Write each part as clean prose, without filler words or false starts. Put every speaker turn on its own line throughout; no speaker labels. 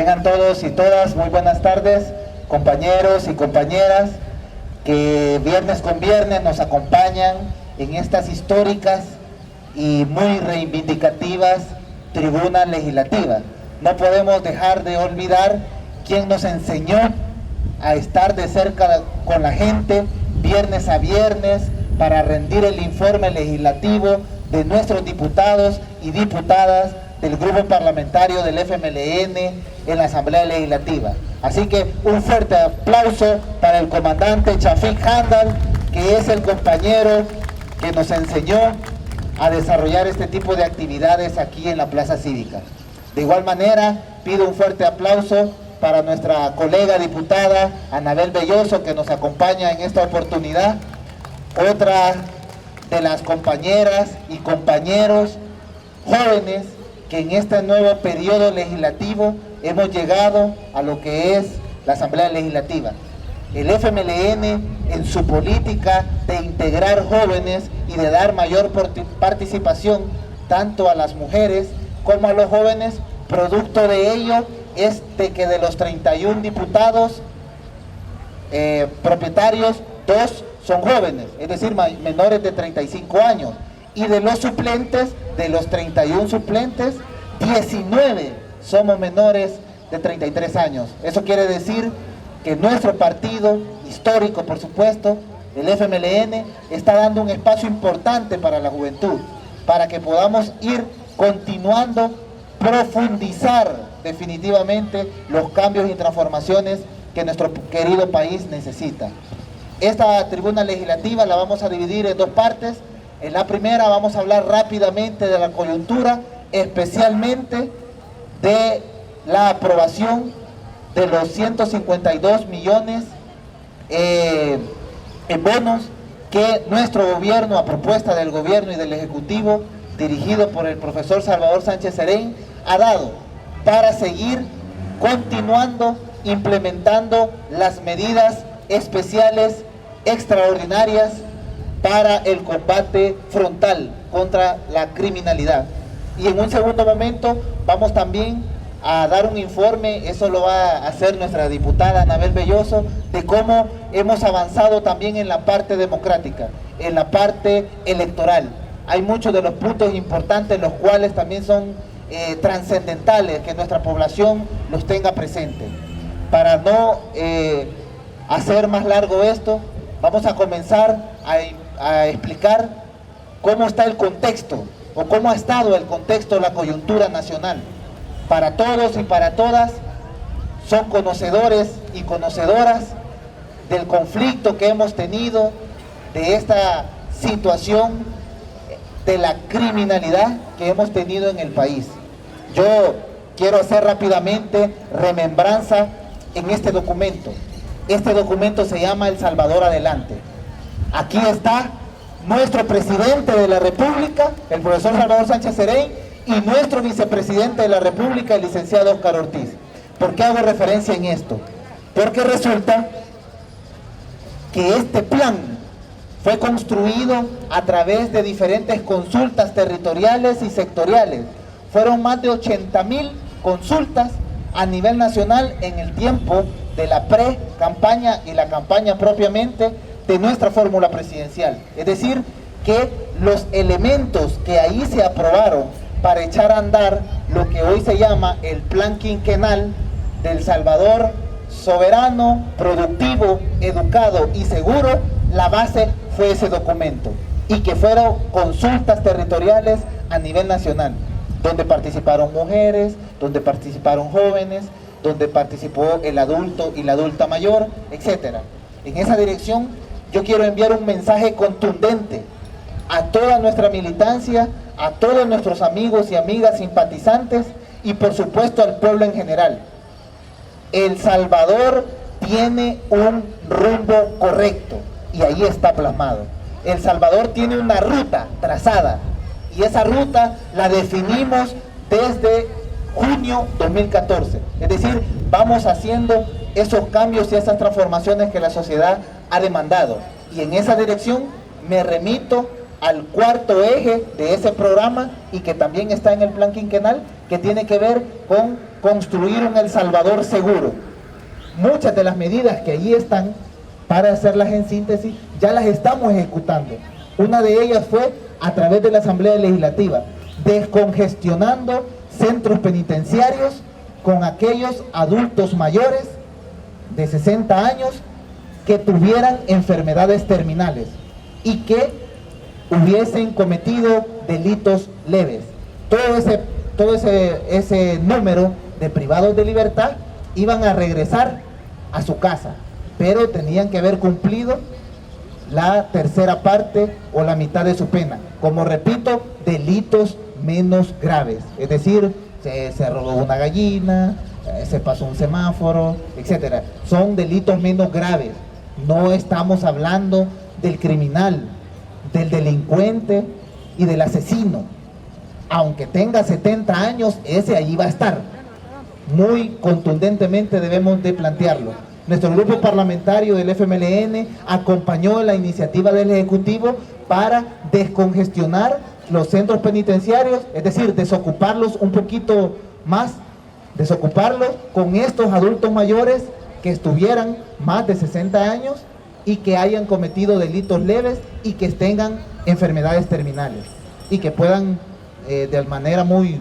Tengan todos y todas muy buenas tardes, compañeros y compañeras que viernes con viernes nos acompañan en estas históricas y muy reivindicativas tribunas legislativas. No podemos dejar de olvidar quién nos enseñó a estar de cerca con la gente viernes a viernes para rendir el informe legislativo de nuestros diputados y diputadas del grupo parlamentario del FMLN en la Asamblea Legislativa. Así que un fuerte aplauso para el comandante Chafik Handal, que es el compañero que nos enseñó a desarrollar este tipo de actividades aquí en la Plaza Cívica. De igual manera, pido un fuerte aplauso para nuestra colega diputada Anabel Belloso, que nos acompaña en esta oportunidad, otra de las compañeras y compañeros jóvenes que en este nuevo periodo legislativo hemos llegado a lo que es la Asamblea Legislativa. El FMLN, en su política de integrar jóvenes y de dar mayor participación tanto a las mujeres como a los jóvenes, producto de ello es de que de los 31 diputados propietarios, 2 son jóvenes, es decir, menores de 35 años. Y de los suplentes, de los 31 suplentes, 19 somos menores de 33 años. Eso quiere decir que nuestro partido histórico, por supuesto, el FMLN, está dando un espacio importante para la juventud, para que podamos ir continuando, profundizar definitivamente los cambios y transformaciones que nuestro querido país necesita. Esta tribuna legislativa la vamos a dividir en 2 partes. En la primera vamos a hablar rápidamente de la coyuntura, especialmente de la aprobación de los 152 millones en bonos que nuestro gobierno, a propuesta del gobierno y del Ejecutivo, dirigido por el profesor Salvador Sánchez Serén, ha dado para seguir continuando implementando las medidas especiales extraordinarias para el combate frontal contra la criminalidad. Y en un segundo momento vamos también a dar un informe, eso lo va a hacer nuestra diputada Anabel Belloso, de cómo hemos avanzado también en la parte democrática, en la parte electoral. Hay muchos de los puntos importantes, los cuales también son trascendentales, que nuestra población los tenga presentes. Para no hacer más largo esto, vamos a comenzar a explicar cómo está el contexto, o cómo ha estado el contexto, la coyuntura nacional. Para todos y para todas, son conocedores y conocedoras del conflicto que hemos tenido, de esta situación de la criminalidad que hemos tenido en el país. Yo quiero hacer rápidamente remembranza en este documento. Este documento se llama El Salvador Adelante. Aquí está nuestro presidente de la República, el profesor Salvador Sánchez Serén, y nuestro vicepresidente de la República, el licenciado Óscar Ortiz. ¿Por qué hago referencia en esto? Porque resulta que este plan fue construido a través de diferentes consultas territoriales y sectoriales. Fueron más de 80,000 consultas a nivel nacional en el tiempo de la pre-campaña y la campaña propiamente de nuestra fórmula presidencial. Es decir, que los elementos que ahí se aprobaron para echar a andar lo que hoy se llama el plan quinquenal del Salvador soberano, productivo, educado y seguro, la base fue ese documento, y que fueron consultas territoriales a nivel nacional, donde participaron mujeres, donde participaron jóvenes, donde participó el adulto y la adulta mayor, etc. En esa dirección yo quiero enviar un mensaje contundente a toda nuestra militancia, a todos nuestros amigos y amigas simpatizantes y por supuesto al pueblo en general. El Salvador tiene un rumbo correcto y ahí está plasmado. El Salvador tiene una ruta trazada y esa ruta la definimos desde junio 2014. Es decir, vamos haciendo esos cambios y esas transformaciones que la sociedad ha demandado. Y en esa dirección me remito al cuarto eje de ese programa y que también está en el plan quinquenal, que tiene que ver con construir un El Salvador seguro. Muchas de las medidas que allí están, para hacerlas en síntesis, ya las estamos ejecutando. Una de ellas fue a través de la Asamblea Legislativa, descongestionando centros penitenciarios con aquellos adultos mayores de 60 años que tuvieran enfermedades terminales y que hubiesen cometido delitos leves. Todo ese número de privados de libertad iban a regresar a su casa, pero tenían que haber cumplido la tercera parte o la mitad de su pena. Como repito, delitos menos graves, es decir, se robó una gallina, se pasó un semáforo, etcétera. Son delitos menos graves. No estamos hablando del criminal, del delincuente y del asesino. Aunque tenga 70 años, ese allí va a estar. Muy contundentemente debemos de plantearlo. Nuestro grupo parlamentario del FMLN acompañó la iniciativa del Ejecutivo para descongestionar los centros penitenciarios, es decir, desocuparlos un poquito más, desocuparlos con estos adultos mayores que estuvieran más de 60 años y que hayan cometido delitos leves y que tengan enfermedades terminales y que puedan de manera muy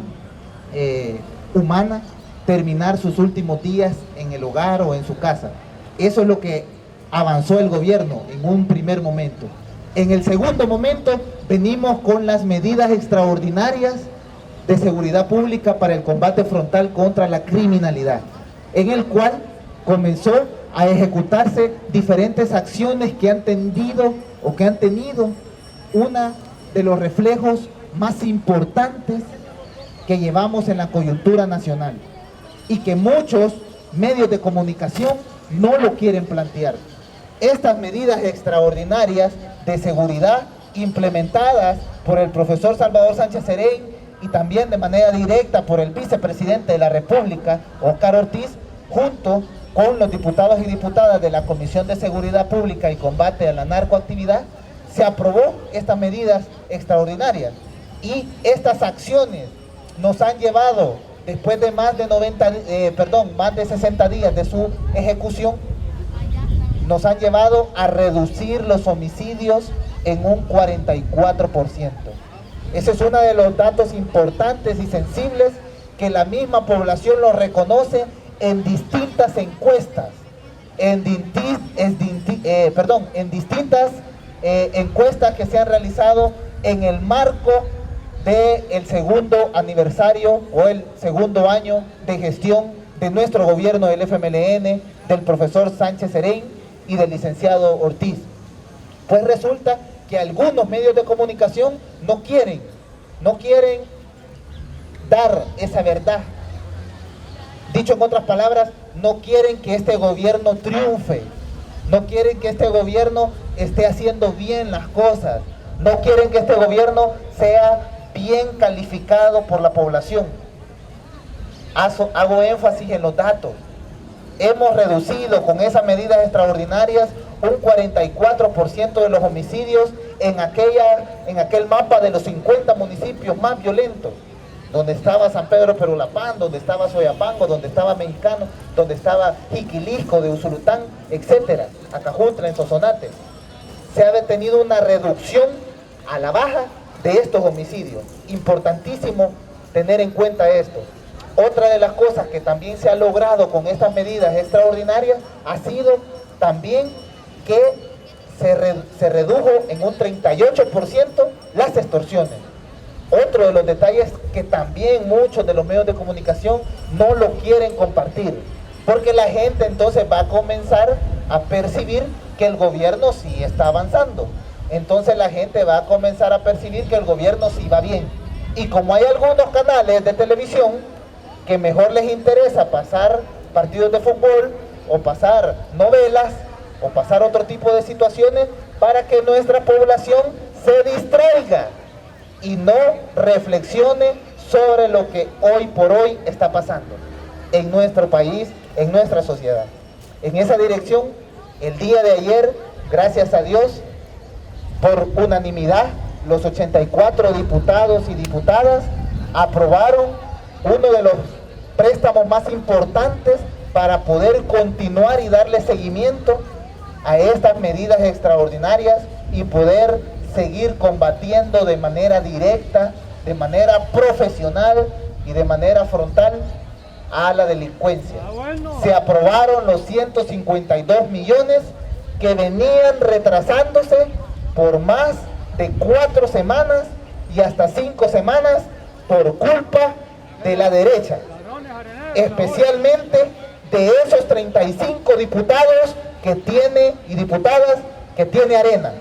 humana terminar sus últimos días en el hogar o en su casa. Eso es lo que avanzó el gobierno en un primer momento. En el segundo momento venimos con las medidas extraordinarias de seguridad pública para el combate frontal contra la criminalidad, en el cual comenzó a ejecutarse diferentes acciones que han tendido o que han tenido una de los reflejos más importantes que llevamos en la coyuntura nacional y que muchos medios de comunicación no lo quieren plantear. Estas medidas extraordinarias de seguridad implementadas por el profesor Salvador Sánchez Serén y también de manera directa por el vicepresidente de la República, Óscar Ortiz, junto con los diputados y diputadas de la Comisión de Seguridad Pública y Combate a la Narcoactividad, se aprobó estas medidas extraordinarias y estas acciones nos han llevado, después de más de 60 días de su ejecución, nos han llevado a reducir los homicidios en un 44%. Ese es uno de los datos importantes y sensibles que la misma población lo reconoce en distintas encuestas, en distintas encuestas que se han realizado en el marco del segundo aniversario o el segundo año de gestión de nuestro gobierno del FMLN, del profesor Sánchez Serén y del licenciado Ortiz. Pues resulta que algunos medios de comunicación no quieren dar esa verdad. Dicho en otras palabras, no quieren que este gobierno triunfe, no quieren que este gobierno esté haciendo bien las cosas, no quieren que este gobierno sea bien calificado por la población. Hago énfasis en los datos. Hemos reducido con esas medidas extraordinarias un 44% de los homicidios en aquel mapa de los 50 municipios más violentos, donde estaba San Pedro Perulapán, donde estaba Soyapango, donde estaba Mexicano, donde estaba Jiquilisco de Usulután, etcétera, Acajutla, en Sonsonate. Se ha detenido una reducción a la baja de estos homicidios. Importantísimo tener en cuenta esto. Otra de las cosas que también se ha logrado con estas medidas extraordinarias ha sido también que se redujo en un 38% las extorsiones. Otro de los detalles que también muchos de los medios de comunicación no lo quieren compartir, porque la gente entonces va a comenzar a percibir que el gobierno sí está avanzando. Entonces la gente va a comenzar a percibir que el gobierno sí va bien. Y como hay algunos canales de televisión que mejor les interesa pasar partidos de fútbol o pasar novelas o pasar otro tipo de situaciones para que nuestra población se distraiga y no reflexione sobre lo que hoy por hoy está pasando en nuestro país, en nuestra sociedad. En esa dirección, el día de ayer, gracias a Dios, por unanimidad, los 84 diputados y diputadas aprobaron uno de los préstamos más importantes para poder continuar y darle seguimiento a estas medidas extraordinarias y poder seguir combatiendo de manera directa, de manera profesional y de manera frontal a la delincuencia. Se aprobaron los 152 millones que venían retrasándose por más de 4 semanas y hasta 5 semanas por culpa de la derecha, especialmente de esos 35 diputados que tiene y diputadas que tiene Arena.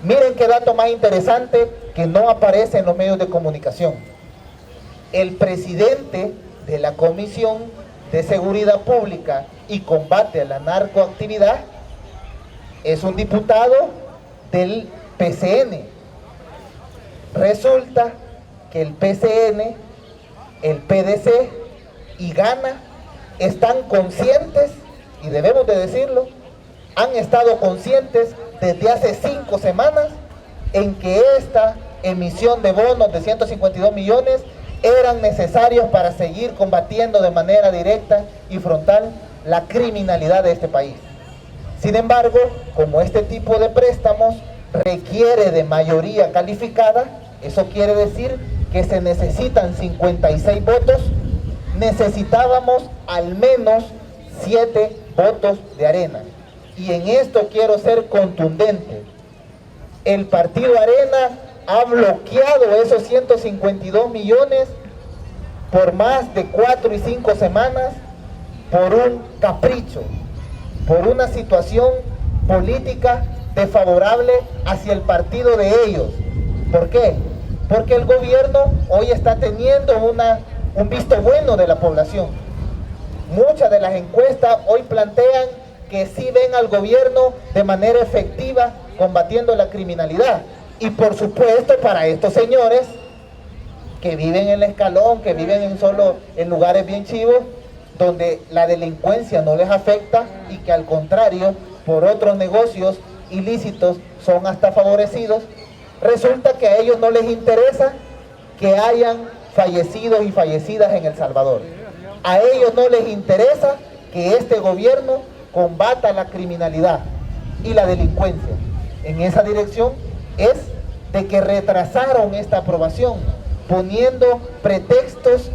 Miren qué dato más interesante que no aparece en los medios de comunicación. El presidente de la Comisión de Seguridad Pública y Combate a la Narcoactividad es un diputado del PCN. Resulta que el PCN, el PDC y Gana están conscientes, y debemos de decirlo, han estado conscientes desde hace 5 semanas en que esta emisión de bonos de 152 millones eran necesarios para seguir combatiendo de manera directa y frontal la criminalidad de este país. Sin embargo, como este tipo de préstamos requiere de mayoría calificada, eso quiere decir que se necesitan 56 votos, necesitábamos al menos 7 votos de Arena. Y en esto quiero ser contundente. El partido Arena ha bloqueado esos 152 millones por más de 4 y 5 semanas por un capricho, por una situación política desfavorable hacia el partido de ellos. ¿Por qué? Porque el gobierno hoy está teniendo un visto bueno de la población. Muchas de las encuestas hoy plantean que sí ven al gobierno de manera efectiva combatiendo la criminalidad. Y por supuesto para estos señores que viven en el escalón, que viven en lugares bien chivos, donde la delincuencia no les afecta y que al contrario, por otros negocios ilícitos son hasta favorecidos, resulta que a ellos no les interesa que hayan fallecidos y fallecidas en El Salvador. A ellos no les interesa que este gobierno combata la criminalidad y la delincuencia. En esa dirección es de que retrasaron esta aprobación, poniendo pretextos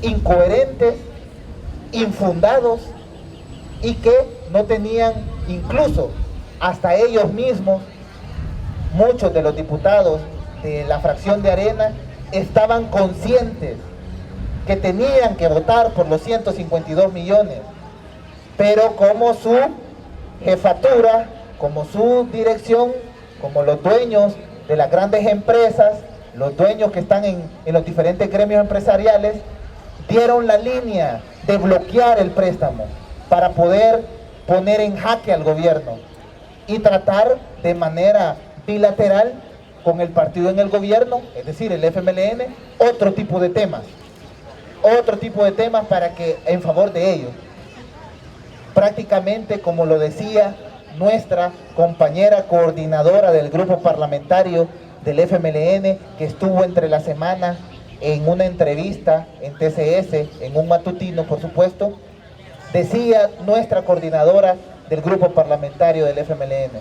incoherentes, infundados y que no tenían, incluso hasta ellos mismos, muchos de los diputados de la fracción de Arena estaban conscientes que tenían que votar por los 152 millones, pero como su jefatura, como su dirección, como los dueños de las grandes empresas, los dueños que están en los diferentes gremios empresariales, dieron la línea de bloquear el préstamo para poder poner en jaque al gobierno y tratar de manera bilateral con el partido en el gobierno, es decir, el FMLN, otro tipo de temas para que en favor de ellos. Prácticamente, como lo decía nuestra compañera coordinadora del grupo parlamentario del FMLN, que estuvo entre la semana en una entrevista en TCS, en un matutino por supuesto, decía nuestra coordinadora del grupo parlamentario del FMLN: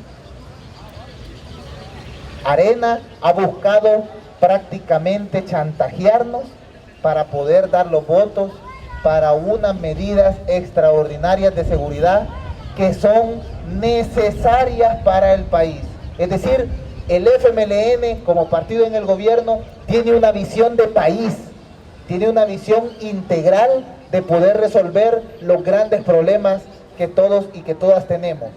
Arena ha buscado prácticamente chantajearnos para poder dar los votos para unas medidas extraordinarias de seguridad que son necesarias para el país. Es decir, el FMLN como partido en el gobierno tiene una visión de país, tiene una visión integral de poder resolver los grandes problemas que todos y que todas tenemos.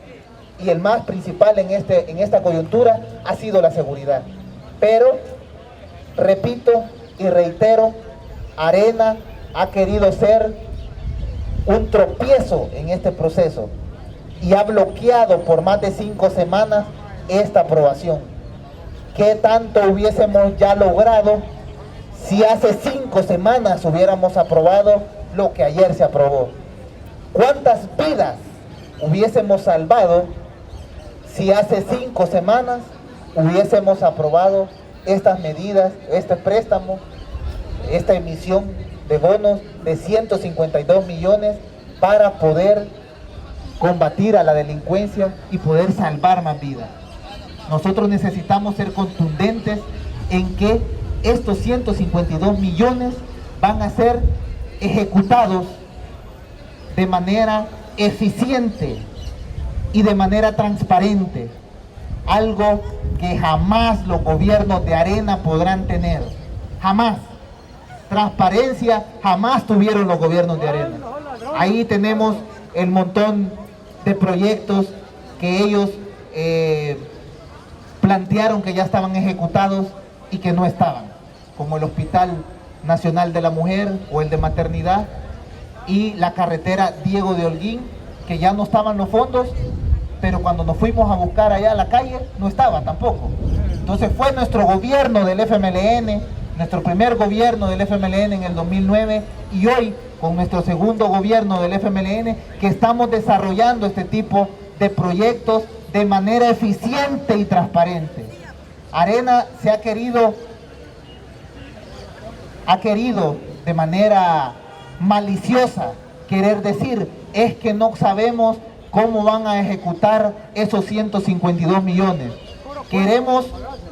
Y el más principal en esta coyuntura ha sido la seguridad. Pero, repito y reitero, Arena ha querido ser un tropiezo en este proceso y ha bloqueado por más de 5 semanas esta aprobación. ¿Qué tanto hubiésemos ya logrado si hace 5 semanas hubiéramos aprobado lo que ayer se aprobó? ¿Cuántas vidas hubiésemos salvado si hace 5 semanas hubiésemos aprobado estas medidas, este préstamo, esta emisión de bonos de 152 millones para poder combatir a la delincuencia y poder salvar más vidas. Nosotros necesitamos ser contundentes en que estos 152 millones van a ser ejecutados de manera eficiente y de manera transparente, algo que jamás los gobiernos de Arena podrán tener, jamás. Transparencia jamás tuvieron los gobiernos de Arena. Ahí tenemos el montón de proyectos que ellos plantearon que ya estaban ejecutados y que no estaban, como el Hospital Nacional de la Mujer o el de Maternidad y la carretera Diego de Holguín, que ya no estaban los fondos, pero cuando nos fuimos a buscar allá a la calle no estaba tampoco. Entonces fue nuestro gobierno del FMLN, nuestro primer gobierno del FMLN en el 2009 y hoy con nuestro segundo gobierno del FMLN que estamos desarrollando este tipo de proyectos de manera eficiente y transparente. Arena se ha querido de manera maliciosa querer decir es que no sabemos cómo van a ejecutar esos 152 millones. Queremos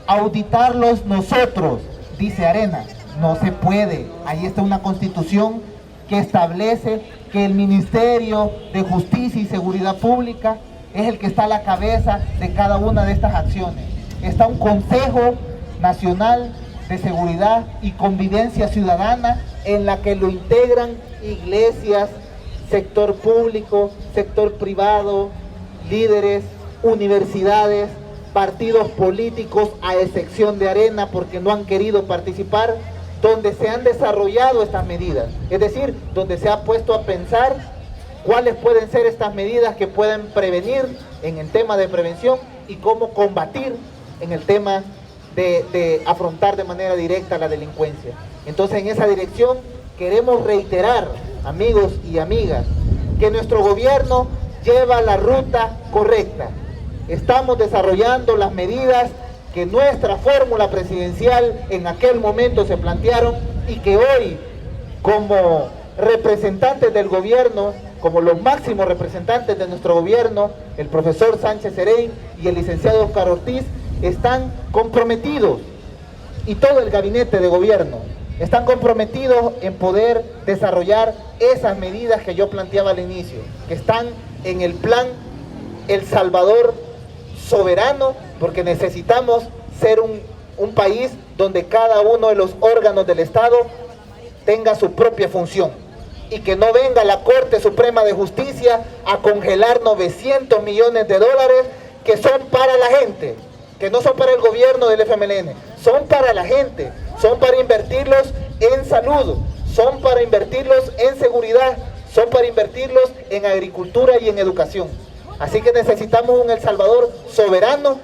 auditarlos nosotros, dice Arena. No se puede. Ahí está una constitución que establece que el Ministerio de Justicia y Seguridad Pública es el que está a la cabeza de cada una de estas acciones. Está un Consejo Nacional de Seguridad y Convivencia Ciudadana en la que lo integran iglesias, sector público, sector privado, líderes, universidades, partidos políticos, a excepción de Arena porque no han querido participar, donde se han desarrollado estas medidas. Es decir, donde se ha puesto a pensar cuáles pueden ser estas medidas que pueden prevenir en el tema de prevención y cómo combatir en el tema de afrontar de manera directa la delincuencia. Entonces, en esa dirección queremos reiterar, amigos y amigas, que nuestro gobierno lleva la ruta correcta. Estamos desarrollando las medidas que nuestra fórmula presidencial en aquel momento se plantearon y que hoy, como representantes del gobierno, como los máximos representantes de nuestro gobierno, el profesor Sánchez Serén y el licenciado Oscar Ortiz, están comprometidos, y todo el gabinete de gobierno, están comprometidos en poder desarrollar esas medidas que yo planteaba al inicio, que están en el plan El Salvador soberano, porque necesitamos ser un país donde cada uno de los órganos del Estado tenga su propia función y que no venga la Corte Suprema de Justicia a congelar 900 millones de dólares que son para la gente, que no son para el gobierno del FMLN, son para la gente, son para invertirlos en salud, son para invertirlos en seguridad, son para invertirlos en agricultura y en educación. Así que necesitamos un El Salvador soberano,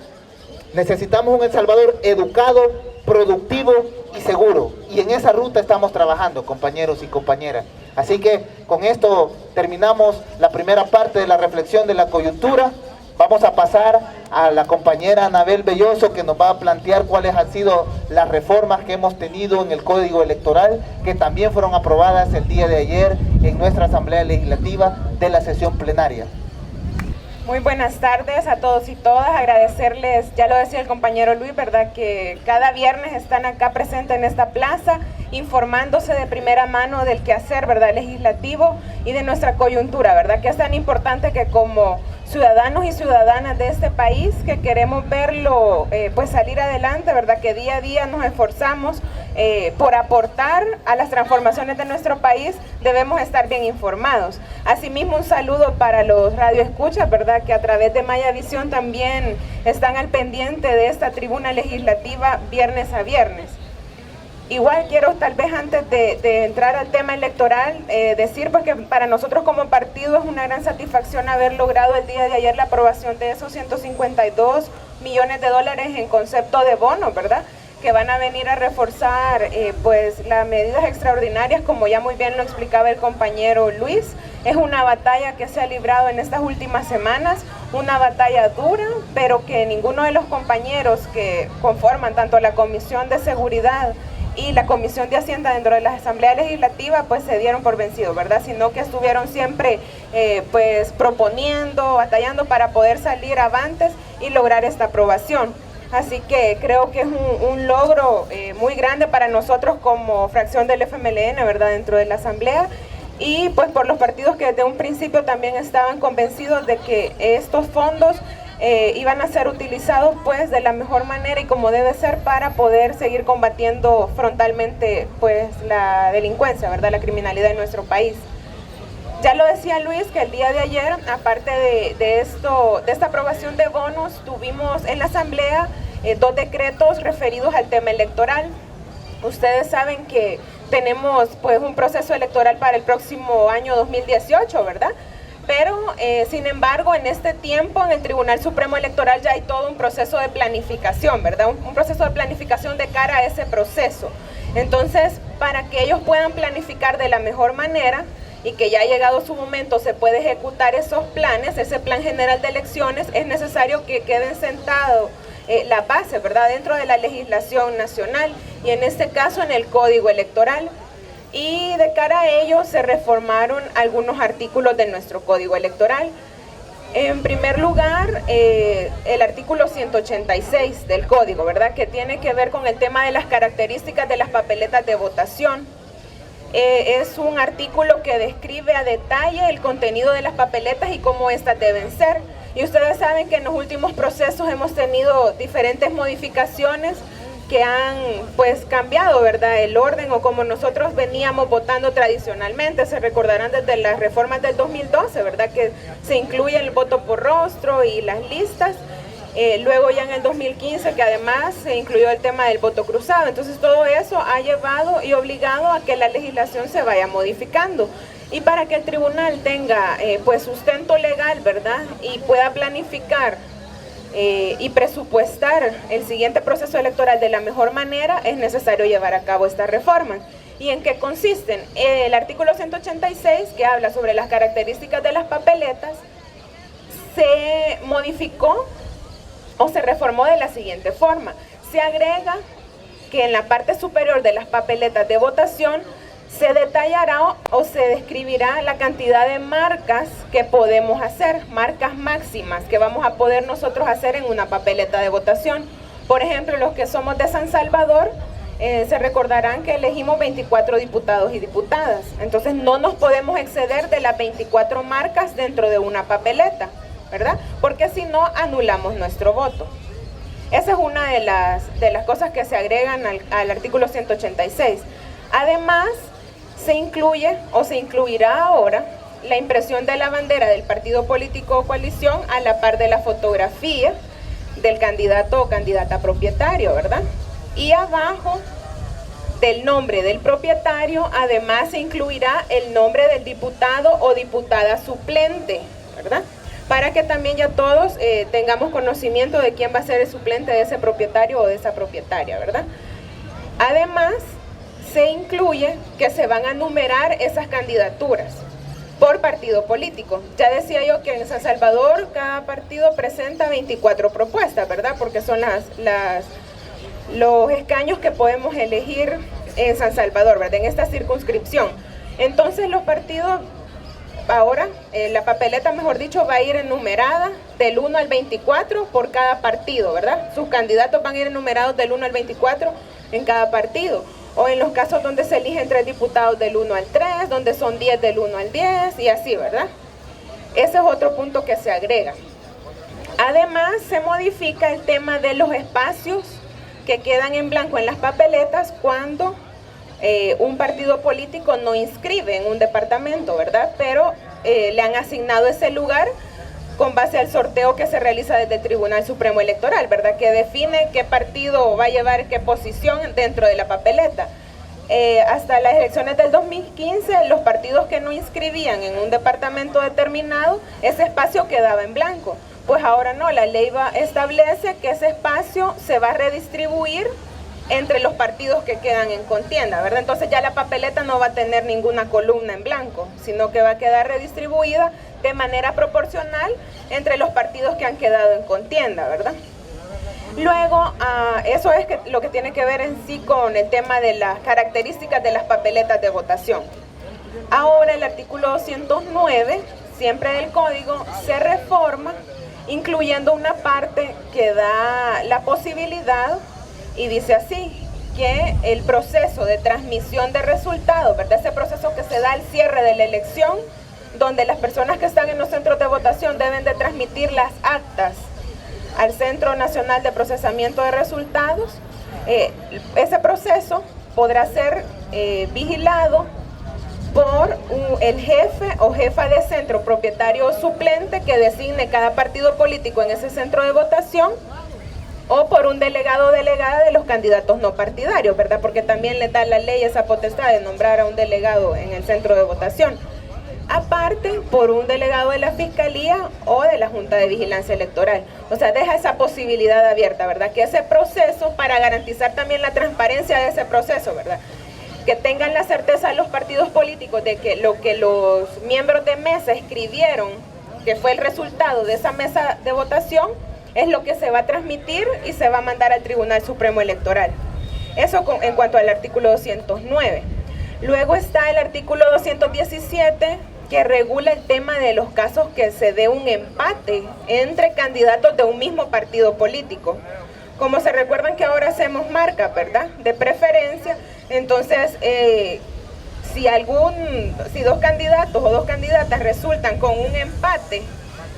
necesitamos un El Salvador educado, productivo y seguro. Y en esa ruta estamos trabajando, compañeros y compañeras. Así que con esto terminamos la primera parte de la reflexión de la coyuntura. Vamos a pasar a la compañera Anabel Belloso, que nos va a plantear cuáles han sido las reformas que hemos tenido en el Código Electoral, que también fueron aprobadas el día de ayer en nuestra Asamblea Legislativa de la sesión plenaria.
Muy buenas tardes a todos y todas, agradecerles, ya lo decía el compañero Luis, ¿verdad? Que cada viernes están acá presentes en esta plaza, informándose de primera mano del quehacer, ¿verdad? Legislativo y de nuestra coyuntura, ¿verdad? Que es tan importante que como ciudadanos y ciudadanas de este país que queremos verlo pues salir adelante, ¿verdad? Que día a día nos esforzamos por aportar a las transformaciones de nuestro país, debemos estar bien informados. Asimismo, un saludo para los radioescuchas, ¿verdad? Que a través de Maya Visión también están al pendiente de esta tribuna legislativa viernes a viernes. Igual quiero, tal vez antes de entrar al tema electoral, decir pues que para nosotros como partido es una gran satisfacción haber logrado el día de ayer la aprobación de esos 152 millones de dólares en concepto de bonos, ¿verdad? Que van a venir a reforzar pues las medidas extraordinarias, como ya muy bien lo explicaba el compañero Luis. Es una batalla que se ha librado en estas últimas semanas, una batalla dura, pero que ninguno de los compañeros que conforman tanto la Comisión de Seguridad y la Comisión de Hacienda dentro de la Asamblea Legislativa pues se dieron por vencidos, ¿verdad? Sino que estuvieron siempre pues proponiendo, batallando para poder salir avantes y lograr esta aprobación. Así que creo que es un logro muy grande para nosotros como fracción del FMLN, ¿verdad? Dentro de la Asamblea, y pues por los partidos que desde un principio también estaban convencidos de que estos fondos iban a ser utilizados pues de la mejor manera y como debe ser para poder seguir combatiendo frontalmente pues la delincuencia, ¿verdad? La criminalidad en nuestro país. Ya lo decía Luis, que el día de ayer, aparte de esta aprobación de bonos, tuvimos en la Asamblea 2 decretos referidos al tema electoral. Ustedes saben que tenemos pues un proceso electoral para el próximo año 2018, ¿verdad? Pero, sin embargo, en este tiempo en el Tribunal Supremo Electoral ya hay todo un proceso de planificación, ¿verdad? Un proceso de planificación de cara a ese proceso. Entonces, para que ellos puedan planificar de la mejor manera y que ya ha llegado su momento se puede ejecutar esos planes, ese plan general de elecciones, es necesario que queden sentados la base, ¿verdad? Dentro de la legislación nacional y en este caso en el Código Electoral. Y de cara a ello se reformaron algunos artículos de nuestro Código Electoral. En primer lugar, el artículo 186 del Código, ¿verdad? Que tiene que ver con el tema de las características de las papeletas de votación. Es un artículo que describe a detalle el contenido de las papeletas y cómo éstas deben ser. Y ustedes saben que en los últimos procesos hemos tenido diferentes modificaciones que han pues cambiado, ¿verdad? El orden o como nosotros veníamos votando tradicionalmente. Se recordarán desde las reformas del 2012, ¿verdad? Que se incluye el voto por rostro y las listas. Luego ya en el 2015 que además se incluyó el tema del voto cruzado. Entonces todo eso ha llevado y obligado a que la legislación se vaya modificando. Y para que el tribunal tenga pues sustento legal, ¿verdad? Y pueda planificar y presupuestar el siguiente proceso electoral de la mejor manera, es necesario llevar a cabo estas reformas. ¿Y en qué consisten? El artículo 186, que habla sobre las características de las papeletas, se modificó o se reformó de la siguiente forma. Se agrega que en la parte superior de las papeletas de votación se detallará o se describirá la cantidad de marcas que podemos hacer, marcas máximas que vamos a poder nosotros hacer en una papeleta de votación. Por ejemplo, los que somos de San Salvador, se recordarán que elegimos 24 diputados y diputadas. Entonces no nos podemos exceder de las 24 marcas dentro de una papeleta, ¿verdad? Porque si no, anulamos nuestro voto. Esa es una de las cosas que se agregan al artículo 186. Además, se incluye o se incluirá ahora la impresión de la bandera del partido político o coalición a la par de la fotografía del candidato o candidata propietario, ¿verdad? Y abajo del nombre del propietario, además se incluirá el nombre del diputado o diputada suplente, ¿verdad? Para que también ya todos tengamos conocimiento de quién va a ser el suplente de ese propietario o de esa propietaria, ¿verdad? Además, se incluye que se van a numerar esas candidaturas por partido político. Ya decía yo que en San Salvador cada partido presenta 24 propuestas, ¿verdad? Porque son los escaños que podemos elegir en San Salvador, ¿verdad? En esta circunscripción. Entonces los partidos, ahora la papeleta, mejor dicho, va a ir enumerada del 1 al 24 por cada partido, ¿verdad? Sus candidatos van a ir enumerados del 1 al 24 en cada partido. O en los casos donde se eligen 3 diputados del 1 al 3, donde son 10 del 1 al 10 y así, ¿verdad? Ese es otro punto que se agrega. Además, se modifica el tema de los espacios que quedan en blanco en las papeletas cuando un partido político no inscribe en un departamento, ¿verdad? Pero le han asignado ese lugar con base al sorteo que se realiza desde el Tribunal Supremo Electoral, ¿verdad? Que define qué partido va a llevar qué posición dentro de la papeleta. Hasta las elecciones del 2015, los partidos que no inscribían en un departamento determinado, ese espacio quedaba en blanco. Pues ahora no, la ley establece que ese espacio se va a redistribuir entre los partidos que quedan en contienda, ¿verdad? Entonces ya la papeleta no va a tener ninguna columna en blanco, sino que va a quedar redistribuida de manera proporcional entre los partidos que han quedado en contienda, ¿verdad? Luego, eso es lo que tiene que ver en sí con el tema de las características de las papeletas de votación. Ahora el artículo 209, siempre del código, se reforma incluyendo una parte que da la posibilidad, y dice así, que el proceso de transmisión de resultados, ¿verdad? Ese proceso que se da al cierre de la elección, donde las personas que están en los centros de votación deben de transmitir las actas al Centro Nacional de Procesamiento de Resultados, ese proceso podrá ser vigilado por el jefe o jefa de centro, propietario o suplente que designe cada partido político en ese centro de votación, o por un delegado o delegada de los candidatos no partidarios, ¿verdad? Porque también le da la ley esa potestad de nombrar a un delegado en el centro de votación. Aparte, por un delegado de la Fiscalía o de la Junta de Vigilancia Electoral. O sea, deja esa posibilidad abierta, ¿verdad? Que ese proceso, para garantizar también la transparencia de ese proceso, ¿verdad? Que tengan la certeza los partidos políticos de que lo que los miembros de mesa escribieron, que fue el resultado de esa mesa de votación, es lo que se va a transmitir y se va a mandar al Tribunal Supremo Electoral. Eso en cuanto al artículo 209. Luego está el artículo 217, que regula el tema de los casos que se dé un empate entre candidatos de un mismo partido político. Como se recuerdan que ahora hacemos marca, ¿verdad?, de preferencia, entonces si dos candidatos o dos candidatas resultan con un empate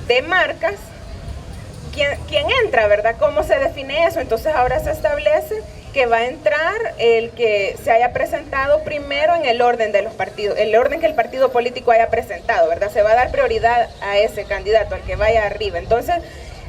de marcas, ¿quién entra, verdad? ¿Cómo se define eso? Entonces ahora se establece que va a entrar el que se haya presentado primero en el orden de los partidos, el orden que el partido político haya presentado, ¿verdad? Se va a dar prioridad a ese candidato, al que vaya arriba. Entonces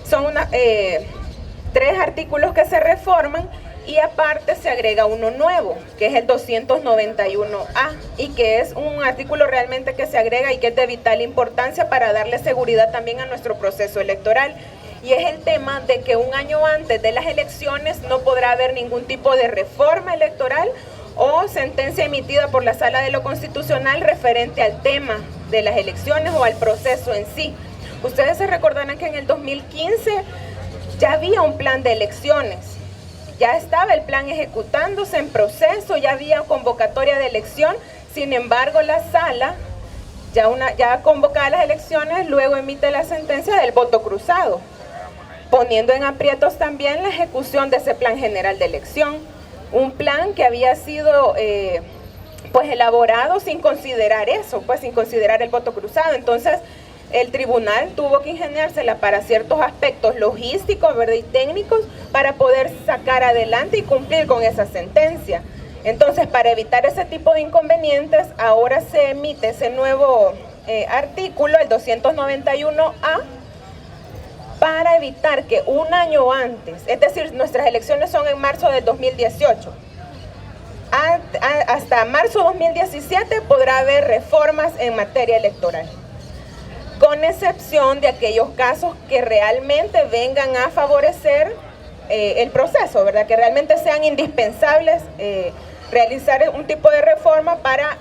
son 3 artículos que se reforman, y aparte se agrega uno nuevo, que es el 291A, y que es un artículo realmente que se agrega y que es de vital importancia para darle seguridad también a nuestro proceso electoral. Y es el tema de que un año antes de las elecciones no podrá haber ningún tipo de reforma electoral o sentencia emitida por la Sala de lo Constitucional referente al tema de las elecciones o al proceso en sí. Ustedes se recordarán que en el 2015 ya había un plan de elecciones, ya estaba el plan ejecutándose en proceso, ya había convocatoria de elección. Sin embargo, la Sala, ya convocada las elecciones, luego emite la sentencia del voto cruzado, poniendo en aprietos también la ejecución de ese plan general de elección, un plan que había sido pues elaborado sin considerar eso, pues sin considerar el voto cruzado. Entonces el tribunal tuvo que ingeniársela para ciertos aspectos logísticos, ¿verdad?, y técnicos, para poder sacar adelante y cumplir con esa sentencia. Entonces, para evitar ese tipo de inconvenientes, ahora se emite ese nuevo artículo, el 291A, para evitar que un año antes, es decir, nuestras elecciones son en marzo de 2018, hasta marzo 2017 podrá haber reformas en materia electoral, con excepción de aquellos casos que realmente vengan a favorecer el proceso, ¿verdad?, que realmente sean indispensables realizar un tipo de reforma para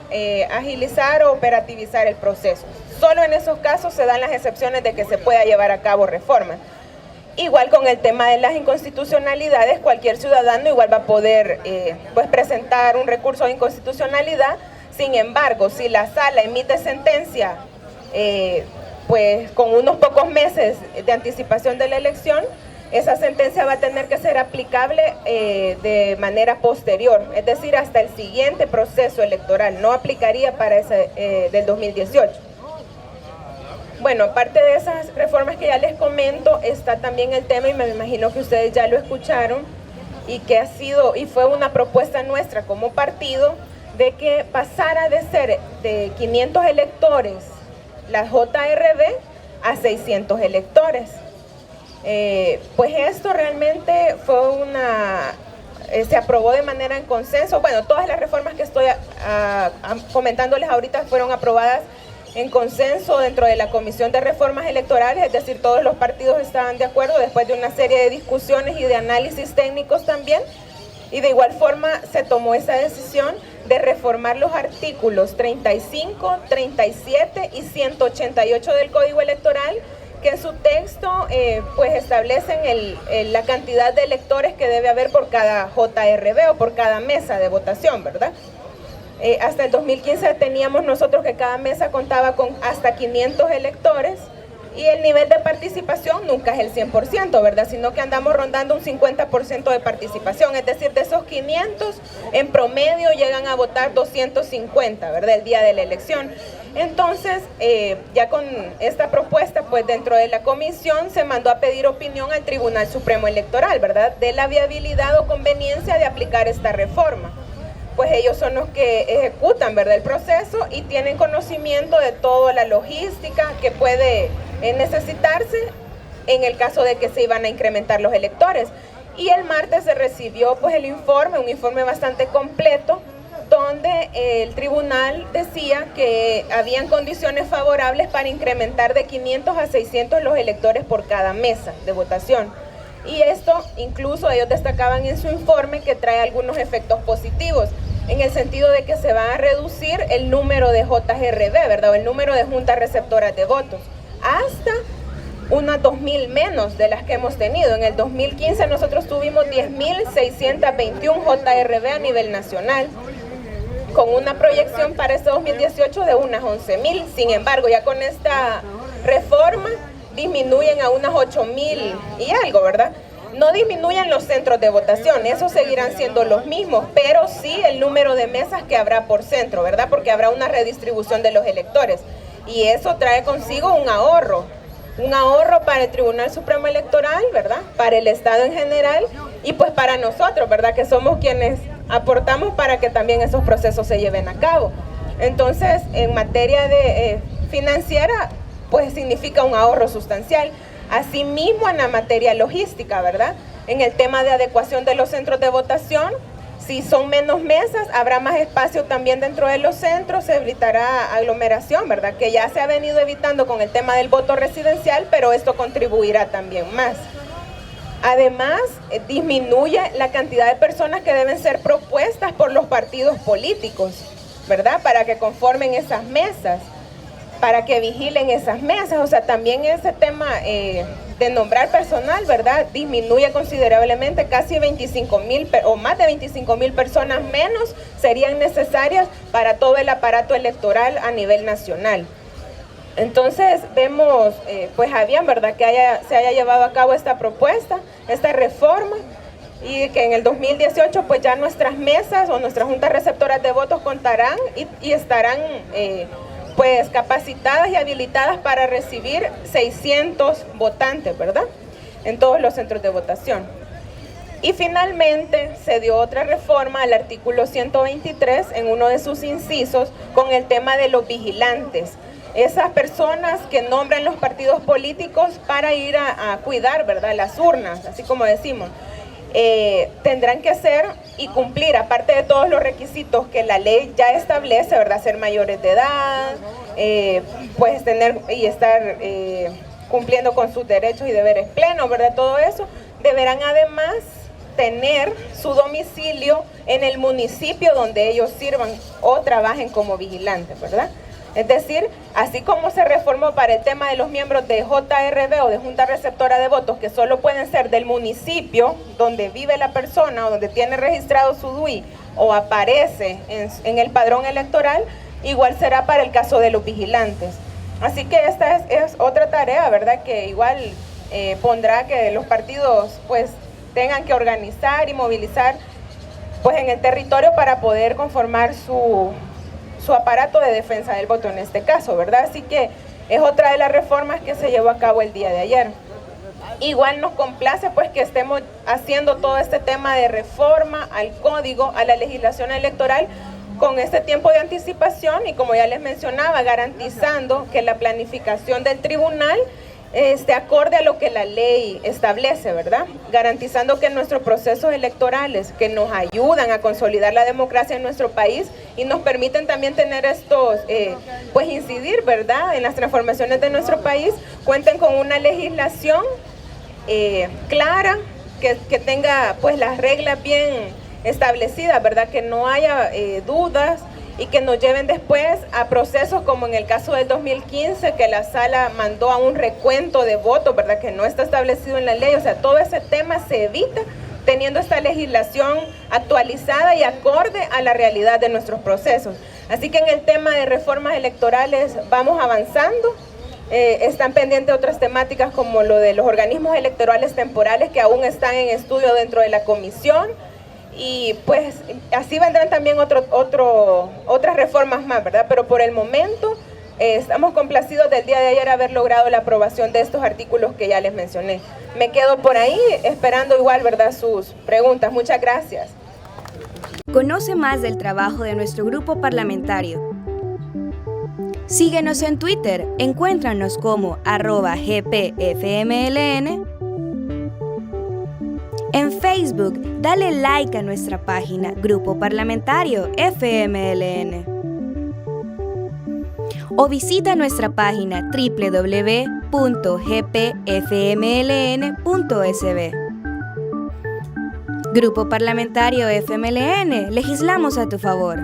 agilizar o operativizar el proceso. Solo en esos casos se dan las excepciones de que se pueda llevar a cabo reformas. Igual con el tema de las inconstitucionalidades, cualquier ciudadano igual va a poder pues presentar un recurso de inconstitucionalidad. Sin embargo, si la Sala emite sentencia pues con unos pocos meses de anticipación de la elección, esa sentencia va a tener que ser aplicable de manera posterior, es decir, hasta el siguiente proceso electoral, no aplicaría para ese del 2018. Bueno, aparte de esas reformas que ya les comento, está también el tema, y me imagino que ustedes ya lo escucharon, y que ha sido y fue una propuesta nuestra como partido, de que pasara de ser de 500 electores la JRB a 600 electores. Pues esto realmente fue se aprobó de manera en consenso. Bueno, todas las reformas que estoy comentándoles ahorita fueron aprobadas en consenso dentro de la Comisión de Reformas Electorales, es decir, todos los partidos estaban de acuerdo después de una serie de discusiones y de análisis técnicos también. Y de igual forma se tomó esa decisión de reformar los artículos 35, 37 y 188 del Código Electoral, que en su texto pues establecen la cantidad de electores que debe haber por cada JRB o por cada mesa de votación, ¿verdad? Hasta el 2015 teníamos nosotros que cada mesa contaba con hasta 500 electores y el nivel de participación nunca es el 100%, ¿verdad? Sino que andamos rondando un 50% de participación, es decir, de esos 500 en promedio llegan a votar 250, ¿verdad? El día de la elección. Entonces, ya con esta propuesta, pues dentro de la comisión se mandó a pedir opinión al Tribunal Supremo Electoral, ¿verdad? De la viabilidad o conveniencia de aplicar esta reforma. Pues ellos son los que ejecutan, ¿verdad?, el proceso y tienen conocimiento de toda la logística que puede necesitarse en el caso de que se iban a incrementar los electores. Y el martes se recibió pues el informe, un informe bastante completo, donde el tribunal decía que habían condiciones favorables para incrementar de 500 a 600 los electores por cada mesa de votación. Y esto incluso ellos destacaban en su informe que trae algunos efectos positivos, en el sentido de que se va a reducir el número de JRB, ¿verdad? O el número de juntas receptoras de votos, hasta unas 2.000 menos de las que hemos tenido. En el 2015 nosotros tuvimos 10.621 JRB a nivel nacional, con una proyección para este 2018 de unas 11.000. Sin embargo, ya con esta reforma disminuyen a unas 8.000 y algo, ¿verdad? No disminuyen los centros de votación, esos seguirán siendo los mismos, pero sí el número de mesas que habrá por centro, ¿verdad? Porque habrá una redistribución de los electores y eso trae consigo un ahorro para el Tribunal Supremo Electoral, ¿verdad? Para el Estado en general y pues para nosotros, ¿verdad? Que somos quienes aportamos para que también esos procesos se lleven a cabo. Entonces, en materia de financiera, pues significa un ahorro sustancial. Asimismo, en la materia logística, ¿verdad? En el tema de adecuación de los centros de votación, si son menos mesas, habrá más espacio también dentro de los centros, se evitará aglomeración, ¿verdad? Que ya se ha venido evitando con el tema del voto residencial, pero esto contribuirá también más. Además, disminuye la cantidad de personas que deben ser propuestas por los partidos políticos, ¿verdad? Para que conformen esas mesas, para que vigilen esas mesas. O sea, también ese tema de nombrar personal, ¿verdad? Disminuye considerablemente, casi 25.000 o más de 25.000 personas menos serían necesarias para todo el aparato electoral a nivel nacional. Entonces vemos, pues habían, ¿verdad?, que se haya llevado a cabo esta propuesta, esta reforma, y que en el 2018 pues ya nuestras mesas o nuestras juntas receptoras de votos contarán y estarán pues capacitadas y habilitadas para recibir 600 votantes, ¿verdad?, en todos los centros de votación. Y finalmente se dio otra reforma al artículo 123 en uno de sus incisos con el tema de los vigilantes. Esas personas que nombran los partidos políticos para ir a cuidar, ¿verdad?, las urnas, así como decimos, tendrán que ser y cumplir, aparte de todos los requisitos que la ley ya establece, ¿verdad?, ser mayores de edad, pues tener y estar cumpliendo con sus derechos y deberes plenos, ¿verdad?, todo eso, deberán además tener su domicilio en el municipio donde ellos sirvan o trabajen como vigilantes, ¿verdad? Es decir, así como se reformó para el tema de los miembros de JRB o de Junta Receptora de Votos, que solo pueden ser del municipio donde vive la persona o donde tiene registrado su DUI o aparece en el padrón electoral, igual será para el caso de los vigilantes. Así que esta es otra tarea, ¿verdad?, que igual pondrá que los partidos pues tengan que organizar y movilizar pues en el territorio para poder conformar su aparato de defensa del voto en este caso, ¿verdad? Así que es otra de las reformas que se llevó a cabo el día de ayer. Igual nos complace pues que estemos haciendo todo este tema de reforma al código, a la legislación electoral con este tiempo de anticipación y, como ya les mencionaba, garantizando que la planificación del tribunal esté acorde a lo que la ley establece, ¿verdad? Garantizando que nuestros procesos electorales que nos ayudan a consolidar la democracia en nuestro país y nos permiten también tener estos, pues incidir, ¿verdad?, en las transformaciones de nuestro país, cuenten con una legislación clara, que tenga pues las reglas bien establecidas, ¿verdad?, que no haya dudas y que nos lleven después a procesos como en el caso del 2015, que la sala mandó a un recuento de votos, ¿verdad?, que no está establecido en la ley. O sea, todo ese tema se evita teniendo esta legislación actualizada y acorde a la realidad de nuestros procesos. Así que en el tema de reformas electorales vamos avanzando. Están pendientes otras temáticas como lo de los organismos electorales temporales que aún están en estudio dentro de la comisión, y pues así vendrán también otras reformas más, ¿verdad? Pero por el momento estamos complacidos del día de ayer haber logrado la aprobación de estos artículos que ya les mencioné. Me quedo por ahí esperando igual, ¿verdad?, sus preguntas. Muchas gracias.
Conoce más del trabajo de nuestro grupo parlamentario. Síguenos en Twitter, encuéntranos como @gpfmln. En Facebook, dale like a nuestra página Grupo Parlamentario FMLN. O visita nuestra página www.gpfmln.sb. Grupo Parlamentario FMLN, legislamos a tu favor.